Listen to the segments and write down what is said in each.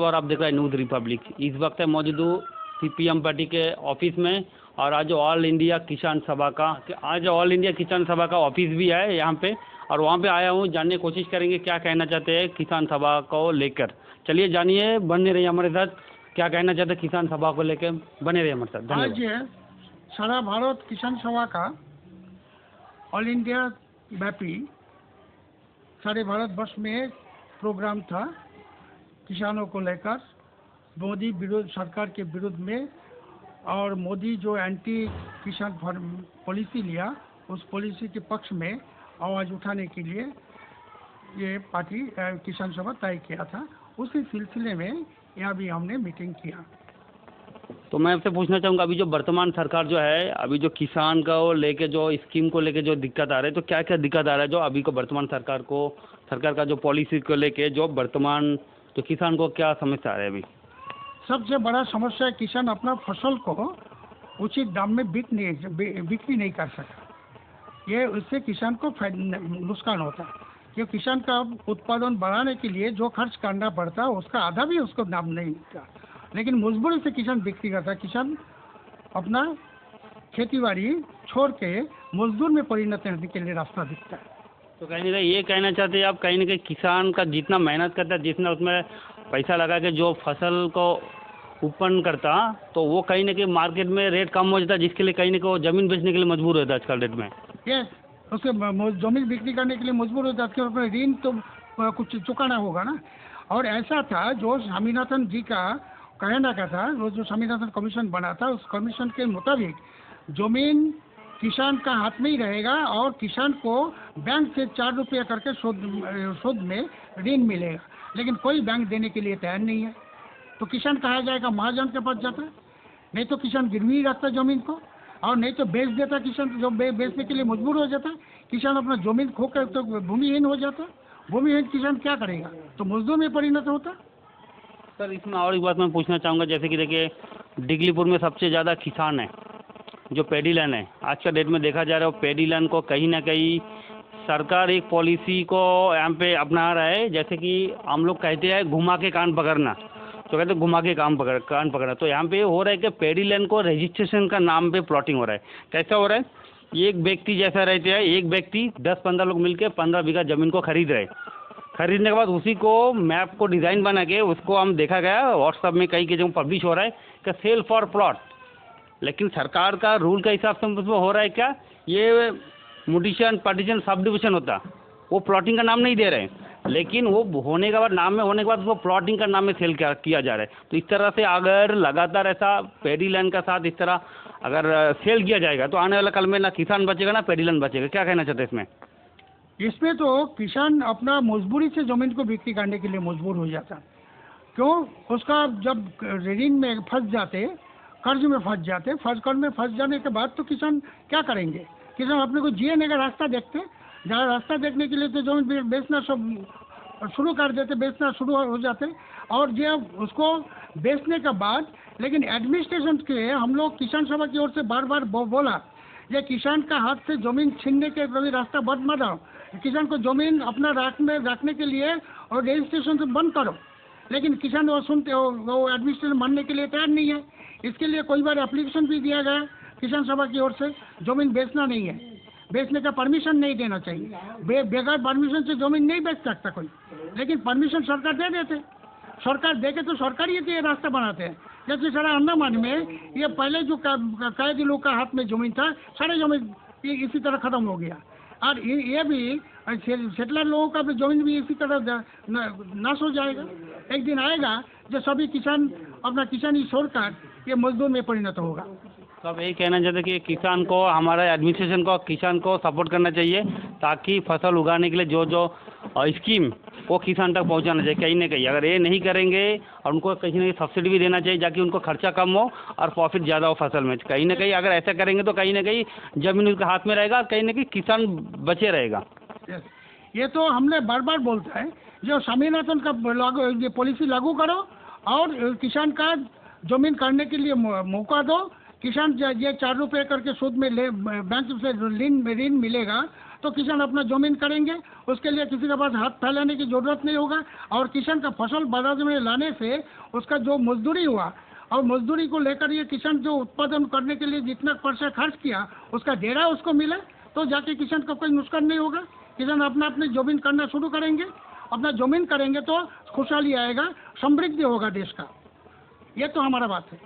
और आप देख रहे हैं न्यूज़ रिपब्लिक। इस वक्त है मौजूद हूँ सीपीएम पार्टी के ऑफिस में और आज ऑल इंडिया किसान सभा का ऑफिस भी है यहाँ पे और वहाँ पे आया हूँ। जानने की कोशिश करेंगे क्या कहना चाहते हैं किसान सभा को लेकर। चलिए जानिए, बने रहिए हमारे साथ। क्या कहना चाहते हैं किसान सभा को लेकर, बने रहिए हमारे साथ। आज सारा भारत किसान सभा का ऑल इंडिया व्यापी सारे भारतवर्ष में प्रोग्राम था किसानों को लेकर, मोदी विरोध सरकार के विरुद्ध में। और मोदी जो एंटी किसान पॉलिसी लिया, उस पॉलिसी के पक्ष में आवाज़ उठाने के लिए ये पार्टी किसान सभा तय किया था। उसी सिलसिले में यहाँ भी हमने मीटिंग किया। तो मैं आपसे पूछना चाहूँगा, अभी जो वर्तमान सरकार जो है, अभी जो किसान का लेके जो स्कीम को लेके जो दिक्कत आ रही है, तो क्या क्या दिक्कत आ रहा है जो अभी को वर्तमान सरकार का जो पॉलिसी को लेके जो वर्तमान तो किसान को क्या समस्या आ रही है? अभी सबसे बड़ा समस्या है किसान अपना फसल को उचित दाम में बिक्री नहीं कर सका। ये उससे किसान को नुकसान होता है। ये किसान का उत्पादन बढ़ाने के लिए जो खर्च करना पड़ता है उसका आधा भी उसको दाम नहीं मिलता, लेकिन मजबूरी से किसान बिक्री करता है। किसान अपना खेतीबाड़ी छोड़ के मजदूर में परिणत होने के लिए रास्ता दिखता है। तो कहीं ना कहीं ये कहना चाहते हैं आप, कहीं ना कहीं किसान का जितना मेहनत करता है, जितना उसमें पैसा लगा के जो फसल को उत्पन्न करता, तो वो कहीं ना कहीं मार्केट में रेट कम हो जाता है, जिसके लिए कहीं ना कहीं वो ज़मीन बेचने के लिए मजबूर होता है आजकल डेट में। यस, उसके ज़मीन बिक्री करने के लिए मजबूर होता है क्योंकि ऋण तो कुछ चुकाना होगा ना। और ऐसा था जो स्वामीनाथन जी का कहना का था, वो जो स्वामीनाथन कमीशन बना था, उस कमीशन के मुताबिक ज़मीन किसान का हाथ में ही रहेगा और किसान को बैंक से 4 रुपये करके सूद में ऋण मिलेगा, लेकिन कोई बैंक देने के लिए तैयार नहीं है। तो किसान कहा जाएगा महाजन के पास जाता है, नहीं तो किसान गिरवी रखता ज़मीन को, और नहीं तो बेच देता किसान, जो बेचने के लिए मजबूर हो जाता है। किसान अपना ज़मीन खो कर तो भूमिहीन हो जाता है। भूमिहीन किसान क्या करेगा, तो मजदूर में परिणत होता। सर इसमें और एक बात मैं पूछना चाहूँगा, जैसे कि देखिए डिगलीपुर में सबसे ज़्यादा किसान है जो पैडी लैंड है। आज का डेट में देखा जा रहा है, पैडी लैंड को कहीं ना कहीं सरकार एक पॉलिसी को यहाँ पे अपना रहा है, जैसे कि हम लोग कहते हैं घुमा के कान पकड़ना, तो कहते हैं घुमा के कान पकड़ना। तो यहाँ पे हो रहा है कि पैडी लैंड को रजिस्ट्रेशन का नाम पे प्लॉटिंग हो रहा है। कैसा हो रहा है, एक व्यक्ति जैसा रहते हैं, एक व्यक्ति 10-15 लोग मिलकर 15 बीघा ज़मीन को खरीद रहे। खरीदने के बाद उसी को मैप को डिज़ाइन बना के उसको हम देखा गया व्हाट्सअप में कई जगह पब्लिश हो रहा है कि सेल फॉर प्लॉट। लेकिन सरकार का रूल के हिसाब से उसमें हो रहा है क्या, ये मुडिशन पार्टीशन सब डिविजन होता, वो प्लॉटिंग का नाम नहीं दे रहे हैं, लेकिन वो होने के बाद नाम में होने के बाद उसको प्लॉटिंग का नाम में सेल किया जा रहा है। तो इस तरह से अगर लगातार ऐसा पैडी लैंड का साथ इस तरह अगर सेल किया जाएगा तो आने वाला कल में ना किसान बचेगा ना पैडी लैंड बचेगा। क्या कहना चाहते हैं इसमें? इसमें तो किसान अपना मजबूरी से ज़मीन को बिक्री करने के लिए मजबूर हो जाता। क्यों? उसका जब ऋण में फंस जाते, कर्ज में फंस जाते, कर्ज में फंस जाने के बाद तो किसान क्या करेंगे? किसान अपने को जीने का रास्ता देखते, जहाँ रास्ता देखने के लिए तो ज़मीन बेचना सब शुरू कर देते, बेचना शुरू हो जाते। और जब उसको बेचने के बाद लेकिन एडमिनिस्ट्रेशन के हम लोग किसान सभा की ओर से बार बार बोला, ये किसान का हाथ से ज़मीन छीनने के कभी रास्ता बंद मत करो, किसान को ज़मीन अपना रखने के लिए और रजिस्ट्रेशन से बंद करो। लेकिन किसान वो सुनते हो, वो एडमिनिस्ट्रेशन मानने के लिए तैयार नहीं है। इसके लिए कोई बार एप्लीकेशन भी दिया गया किसान सभा की ओर से, ज़मीन बेचना नहीं है, बेचने का परमिशन नहीं देना चाहिए। बगैर परमिशन से ज़मीन नहीं बेच सकता कोई, लेकिन परमिशन सरकार दे देते। सरकार दे के तो सरकार ये रास्ता बनाते हैं। जैसे सारा अंडमान में ये पहले जो कैदी लोग का हाथ में ज़मीन था, सारे ज़मीन इसी तरह ख़त्म हो गया। और ये भी सेटलर लोगों का भी ज़मीन भी इसी तरह नाश हो जाएगा। एक दिन आएगा जो सभी किसान अपना किसानी छोड़कर ये मजदूर में परिणत होगा। तो आप यही कहना चाहते हैं कि किसान को, हमारा एडमिनिस्ट्रेशन को किसान को सपोर्ट करना चाहिए ताकि फसल उगाने के लिए जो स्कीम वो किसान तक पहुंचाना चाहिए कहीं ना कहीं। अगर ये नहीं करेंगे और उनको कहीं ना कहीं सब्सिडी भी देना चाहिए ताकि उनको खर्चा कम हो और प्रॉफिट ज़्यादा हो फसल में। कहीं ना कहीं अगर ऐसा करेंगे तो कहीं ना कहीं ज़मीन उसके हाथ में रहेगा, कहीं ना कहीं किसान बचे रहेगा। ये तो हमने बार बार बोलता है, जो स्वामीनाथन का ये पॉलिसी लागू करो और किसान का ज़मीन करने के लिए मौका दो। किसान ये 4 रुपये करके सूद में बैंक से ऋण मिलेगा, तो किसान अपना जमीन करेंगे, उसके लिए किसी के पास हाथ फैलाने की ज़रूरत नहीं होगा। और किसान का फसल बाजार में लाने से उसका जो मजदूरी हुआ और मजदूरी को लेकर ये किसान जो उत्पादन करने के लिए जितना पैसा खर्च किया उसका डेरा उसको मिला, तो जाके किसान का कोई नुकसान नहीं होगा। किसान अपना अपनी जमीन करना शुरू करेंगे, अपना जमीन करेंगे तो खुशहाली आएगा, समृद्धि होगा देश का। ये तो हमारा बात है।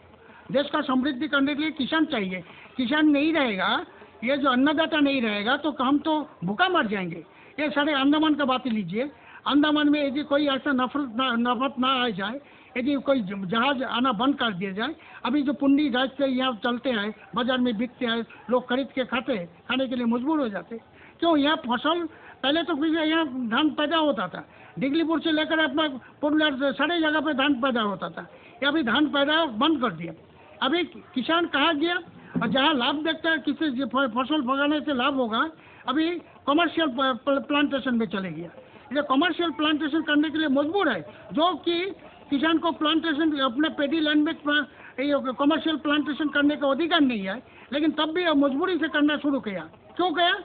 देश का समृद्धि करने के लिए किसान चाहिए। किसान नहीं रहेगा, ये जो अन्नदाता नहीं रहेगा तो हम तो भूखा मर जाएंगे। ये सारे अंडमान का बात लीजिए, अंडमान में यदि कोई ऐसा नफरत ना आ जाए, यदि कोई जहाज आना बंद कर दिया जाए, अभी जो पुंडी जहाज से यहाँ चलते हैं, बाजार में बिकते हैं, लोग खरीद के खाने के लिए मजबूर हो जाते। क्यों? यहाँ फसल पहले तो यहाँ धान पैदा होता था, डिगलीपुर से लेकर अपना पुरुलिया सारे जगह पे धान पैदा होता था। ये अभी धान पैदा बंद कर दिया। अभी किसान कहाँ गया? और जहाँ लाभ देखता है किसी फसल भगाने से लाभ होगा, अभी कमर्शियल प्लांटेशन में चले गया। ये कमर्शियल प्लांटेशन करने के लिए मजबूर है, जो कि किसान को प्लांटेशन अपने पेडी लैंड में कमर्शियल प्लांटेशन करने का अधिकार नहीं है, लेकिन तब भी मजबूरी से करना शुरू किया। क्यों किया?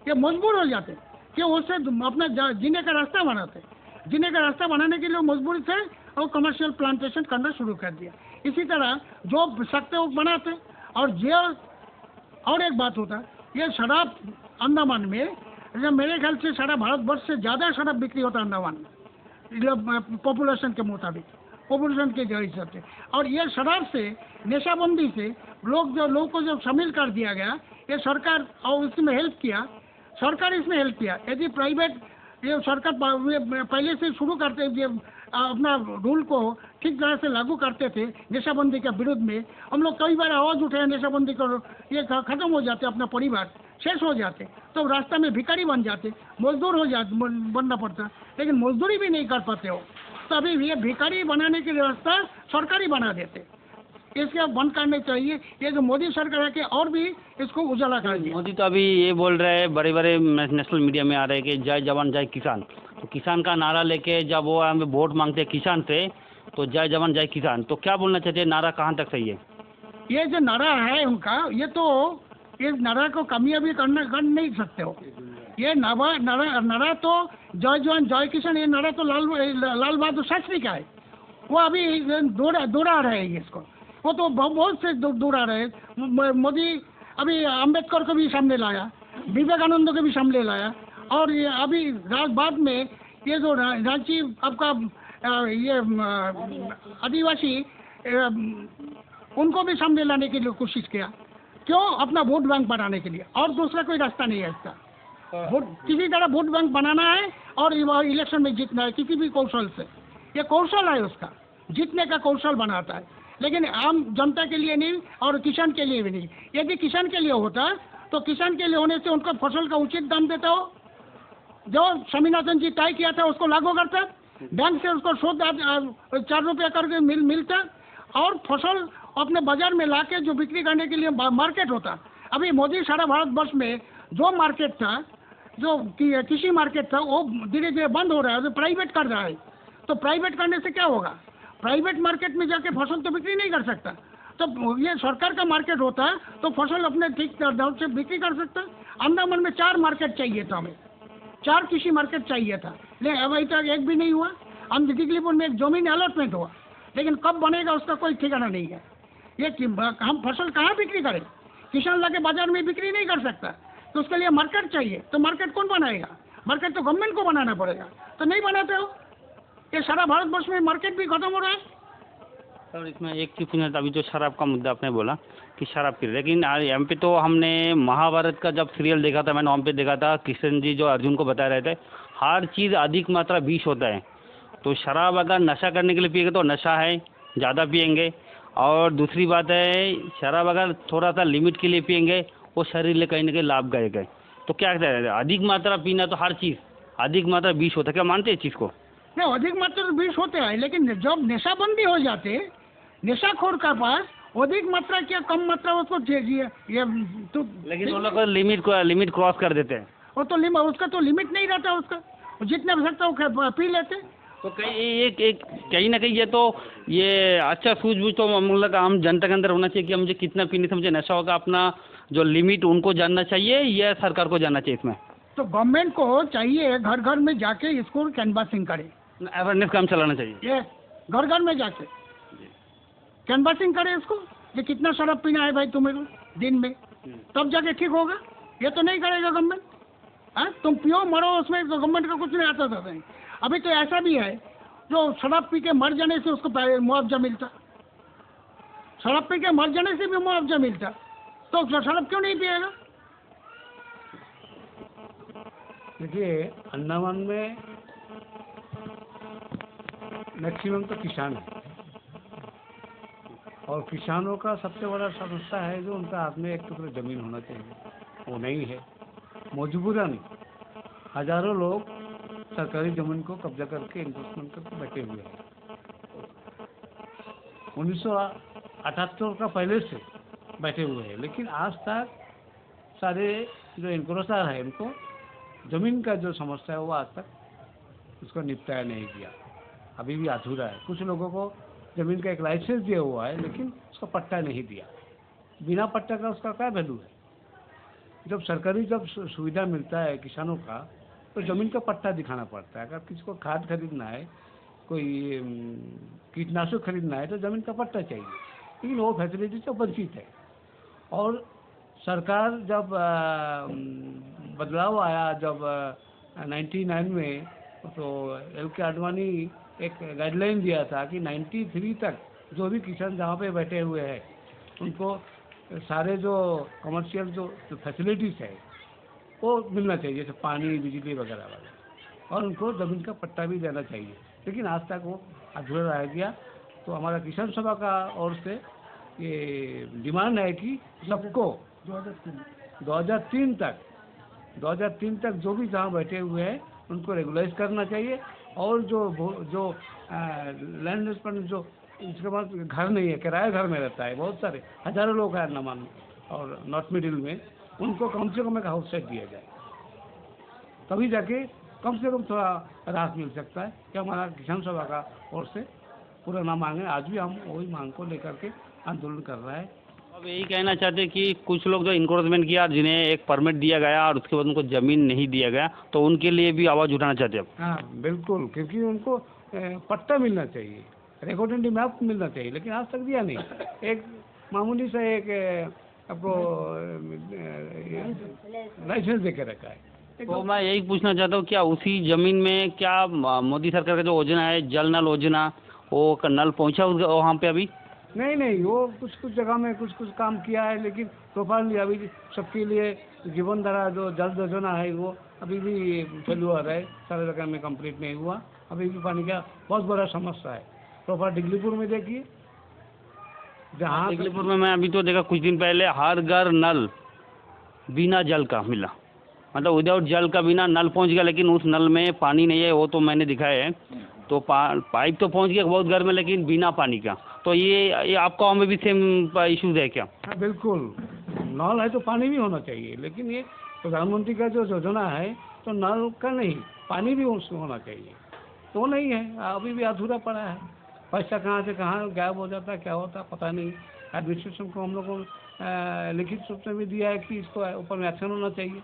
ये मजबूर हो जाते कि उससे अपना जीने का रास्ता बनाते। जीने का रास्ता बनाने के लिए मजबूरी से और कमर्शियल प्लांटेशन करना शुरू कर दिया। इसी तरह जो सकते वो बनाते। और एक बात होता, ये शराब अंडमान में मेरे ख्याल से सारा भारतवर्ष से ज़्यादा शराब बिक्री होता है अंडमान में, पॉपुलेशन के मुताबिक, पॉपुलेशन के हिसाब से। और ये शराब से, नशाबंदी से लोगों को जब शामिल कर दिया गया, ये सरकार और इसमें हेल्प किया, सरकार इसमें हेल्प किया। यदि प्राइवेट ये सरकार पहले से शुरू करते अपना रूल को ठीक तरह से लागू करते थे नशाबंदी के विरुद्ध में, हम लोग कई बार आवाज़ उठाए नशाबंदी करो, ये खत्म हो जाते, अपना परिवार शेष हो जाते, तो रास्ता में भिखारी बन जाते, मजदूर हो जाते, बनना पड़ता। लेकिन मजदूरी भी नहीं कर पाते हो, तो अभी ये भिखारी बनाने की व्यवस्था सरकारी बना देते। इसके बंद करने चाहिए। ये जो मोदी सरकार है कि और भी इसको उजाला कर दिया। मोदी तो अभी ये बोल रहे हैं, बड़े बड़े नेशनल मीडिया में आ रहे हैं कि जय जवान जय किसान। तो किसान का नारा लेके जब वो हमें वोट मांगते हैं किसान से, तो जय जवान जय किसान, तो क्या बोलना चाहते हैं? नारा कहाँ तक सही है? ये जो नारा है उनका, ये तो इस नारा को कामयाबी कर नहीं सकते हो। ये नारा तो जय जवान जय किसान, ये नारा तो लाल बहादुर शास्त्री का है। वो अभी दोहरा रहे हैं इसको, वो तो बहुत से दूर आ रहे हैं। मोदी अभी अम्बेडकर को भी सामने लाया, विवेकानंद को भी सामने लाया, और ये अभी बाद में ये जो रांची आपका ये आदिवासी उनको भी सामने लाने के लिए कोशिश किया। क्यों? अपना वोट बैंक बनाने के लिए, और दूसरा कोई रास्ता नहीं है इसका। वोट किसी तरह वोट बैंक बनाना है और इलेक्शन में जीतना है, किसी भी कौशल से। ये कौशल है उसका, जीतने का कौशल बनाता है, लेकिन आम जनता के लिए नहीं और किसान के लिए भी नहीं। यदि किसान के लिए होता तो किसान के लिए होने से उनको फसल का उचित दाम देता हो, जो स्वामीनाथन जी तय किया था उसको लागू करता, बैंक से उसको 4 रुपया करके मिलता, और फसल अपने बाजार में लाके जो बिक्री करने के लिए मार्केट होता। अभी मोदी सारा भारतवर्ष में जो मार्केट था, जो कृषि मार्केट था, वो धीरे धीरे बंद हो रहा है, तो प्राइवेट कर रहा है। तो प्राइवेट करने से क्या होगा? प्राइवेट मार्केट में जाके फसल तो बिक्री नहीं कर सकता। तो ये सरकार का मार्केट होता है तो फसल अपने ठीक दाम से बिक्री कर सकता। अंडमान में 4 मार्केट चाहिए था, हमें 4 कृषि मार्केट चाहिए था, लेकिन अभी तक एक भी नहीं हुआ। हम दिगलीपुर में एक जमीन अलॉटमेंट हुआ, लेकिन कब बनेगा उसका कोई ठिकाना नहीं है। ये हम फसल कहाँ बिक्री करें? किसान लाके बाजार में बिक्री नहीं कर सकता, तो उसके लिए मार्केट चाहिए। तो मार्केट कौन बनाएगा? मार्केट तो गवर्नमेंट को बनाना पड़ेगा, तो नहीं बनाते हो। ये सारा भारतवर्ष में मार्केट भी खत्म हो रहा है। सर इसमें एक चीज़ पूछना था, अभी जो शराब का मुद्दा आपने बोला कि शराब पी, लेकिन यहाँ पे तो हमने महाभारत का जब सीरियल देखा था, मैंने वहाँ पे देखा था कृष्ण जी जो अर्जुन को बता रहे थे, हर चीज़ अधिक मात्रा विष होता है। तो शराब अगर नशा करने के लिए पिएंगे तो नशा है, ज़्यादा पिएंगे। और दूसरी बात है, शराब अगर थोड़ा सा लिमिट के लिए पिएंगे वो शरीर लिए कहीं ना कहीं लाभदायक है। तो क्या कहते हैं, अधिक मात्रा पीना तो हर चीज़ अधिक मात्रा विष होता है, क्या मानते हैं इस चीज़ को? नहीं, अधिक मात्रा तो विष होते हैं, लेकिन जब नशाबंदी हो जाते, नशाखोर का पास अधिक मात्रा क्या कम मात्रा उसको ये तो, लेकिन वो लोग लिमिट क्रॉस कर देते हैं। वो तो उसका तो लिमिट नहीं रहता, उसका जितना सकता वो पी लेते। तो कहीं ना कहीं ये अच्छा सूझबूझ तो मतलब आम जनता के अंदर होना चाहिए कि मुझे कितना पीने से मुझे नशा होगा, अपना जो लिमिट उनको जानना चाहिए या सरकार को जानना चाहिए इसमें? तो गवर्नमेंट को चाहिए घर घर में जाके इसको कैनवासिंग करे, अवेयरनेस काम चलाना चाहिए। ये घर घर में जाके कैनवासिंग करे इसको, ये कितना शराब पीना है भाई तुम्हें दिन में, तब जाके ठीक होगा। ये तो नहीं करेगा गवर्नमेंट। हाँ, तुम पियो मरो उसमें, तो गवर्नमेंट का कुछ नहीं आता था। अभी तो ऐसा भी है जो शराब पी के मर जाने से उसको मुआवजा मिलता, शराब पी के मर जाने से भी मुआवजा मिलता, तो शराब क्यों नहीं पिएगा? देखिए, अंडमान में मैक्सिमम तो किसान है, और किसानों का सबसे बड़ा समस्या है जो उनका हाथ में एक टुकड़ा जमीन होना चाहिए, वो नहीं है। मजबूरन हजारों लोग सरकारी जमीन को कब्जा करके इन्वेस्टमेंट करके बैठे हुए हैं। 1978 का पहले से बैठे हुए हैं, लेकिन आज तक सारे जो इनक्रोचर है उनको जमीन का जो समस्या है वो आज तक उसको निपटाया नहीं किया, अभी भी अधूरा है। कुछ लोगों को जमीन का एक लाइसेंस दिया हुआ है, लेकिन उसका पट्टा नहीं दिया। बिना पट्टा का उसका क्या वैल्यू है? जब सरकारी सुविधा मिलता है किसानों का, तो ज़मीन का पट्टा दिखाना पड़ता है। अगर किसी को खाद खरीदना है, कोई कीटनाशक खरीदना है, तो ज़मीन का पट्टा चाहिए, लेकिन वो फैसिलिटी से वंचित है। और सरकार जब बदलाव आया, जब 99 में, तो LK आडवाणी एक गाइडलाइन दिया था कि 93 तक जो भी किसान जहाँ पे बैठे हुए हैं उनको सारे जो कमर्शियल जो फैसिलिटीज़ है वो मिलना चाहिए, जैसे पानी, बिजली वगैरह, और उनको ज़मीन का पट्टा भी देना चाहिए। लेकिन आज तक वो अधूरा रह गया। तो हमारा किसान सभा का ओर से ये डिमांड है कि सबको 2003 तक जो भी जहाँ बैठे हुए हैं उनको रेगुलाइज करना चाहिए। और जो लैंड पर जो इसके पास घर नहीं है, किराया घर में रहता है, बहुत सारे हजारों लोग हैं अंडमान में और नॉर्थ मिडिल में, उनको कम से कम एक हाउस सेट दिया जाए, तभी जाके कम से कम थोड़ा राहत मिल सकता है। कि हमारा किसान सभा का ओर से पूरा ना मांगे, आज भी हम वही मांग को लेकर के आंदोलन कर रहा है। अब यही कहना चाहते हैं कि कुछ लोग जो इंक्रोचमेंट किया, जिन्हें एक परमिट दिया गया और उसके बाद उनको ज़मीन नहीं दिया गया, तो उनके लिए भी आवाज़ उठाना चाहते हैं। हाँ बिल्कुल, क्योंकि उनको पट्टा मिलना चाहिए, रिकॉर्डेड मैप मिलना चाहिए, लेकिन आज तक दिया नहीं। एक मामूली सा एक आपको लाइसेंस दे के रखा है। तो मैं यही पूछना चाहता हूँ, क्या उसी ज़मीन में क्या मोदी सरकार का जो योजना है, जल नल योजना, वो नल पहुँचा वहाँ पे अभी? नहीं, वो कुछ जगह में कुछ काम किया है, लेकिन प्रोपरली अभी सबके लिए जीवन धारा जो जल योजना है वो अभी भी चालू आ रहा है, सारे जगह में कंप्लीट नहीं हुआ। अभी भी पानी का बहुत बड़ा समस्या है। प्रॉपर डिगलीपुर में देखिए, जहाँ डिगलीपुर में मैं अभी तो देखा कुछ दिन पहले, हर घर नल बिना जल का मिला, मतलब विदाउट जल का बिना नल पहुंच गया, लेकिन उस नल में पानी नहीं है, वो तो मैंने दिखाया है। तो पाइप तो पहुंच गया बहुत घर में, लेकिन बिना पानी का। तो ये आपका गाँव में भी सेम इश्यूज है क्या? हाँ बिल्कुल, नल है तो पानी भी होना चाहिए, लेकिन ये प्रधानमंत्री का जो योजना है तो नल का नहीं, पानी भी उसको होना चाहिए, तो नहीं है, अभी भी अधूरा पड़ा है। पैसा कहाँ से कहाँ गायब हो जाता है, क्या होता है पता नहीं। एडमिनिस्ट्रेशन को हम लोगों को लिखित रूप में भी दिया है कि इसको ऊपर में एक्शन होना चाहिए।